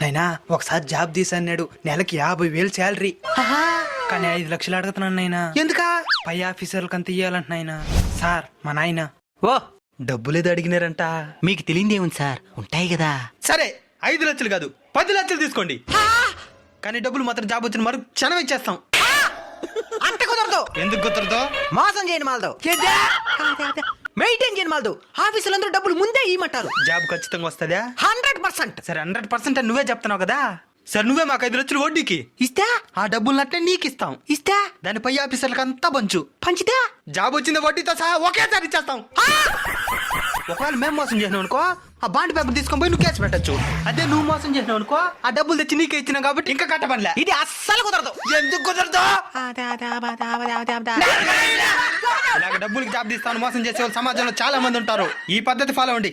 నైనా ఒకసారి జాబ్ తీసన్నాడు, నెలకి 50,000 శాలరీ. కానీ 5 లక్షలు అడుగుతున్నాను నాయనా. ఎందుకా? పై ఆఫీసర్లకు అంత ఇయ్యాలంట నాయనా. సార్ మా నాయన ఓ డబ్బులేదో అడిగినారంట. మీకు తెలియదేముంది సార్, ఉంటాయి కదా. సరే 5 లక్షలు కాదు 10 లక్షలు తీసుకోండి. కానీ డబ్బులు మాత్రం జాబ్ వచ్చిన మరు క్షణం ఇచ్చేస్తాం. అంత కుదరదు. ఎందుకు కుదరదు? మోసం చేయని మాలదు, మెయింటైన్ చేయని మాలదు. ఆఫీసులందరూ డబ్బులు ముందే ఇవ్వమంటారు. జాబ్ ఖచ్చితంగా వస్తుందా? 100%. సరే 100% అని నువ్వే చెప్తున్నావు కదా. సరే నువ్వే మాకు 5 లక్షలు వడ్డీకి ఇస్తా. ఆ డబ్బులు అట్టే నీకు ఇస్తాం. ఇస్తా. దాని పై ఆఫీసర్లకు అంతా పంచు. పంచితే జాబ్ వచ్చింది వడ్డీతో సహా ఒకేసారి ఇచ్చేస్తాం. ఒకవేళ మేము మోసం చేసినావు అనుకో, ఆ బాండ్ పేపర్ తీసుకొని పోయి నువ్వు కేసు పెట్టచ్చు. అదే నువ్వు మోసం చేసినావు అనుకో, ఆ డబ్బులు తెచ్చి నీకే ఇచ్చినావు కాబట్టి ఇంకా కట్టబడలే. ఇది అస్సలు కుదరదు. ఎందుకు కుదరదు? ఇలాగ డబ్బులకి జాబ్ తీస్తాను మోసం చేసే వాళ్ళు సమాజంలో చాలా మంది ఉంటారు. ఈ పద్ధతి ఫాలో అవ్వండి.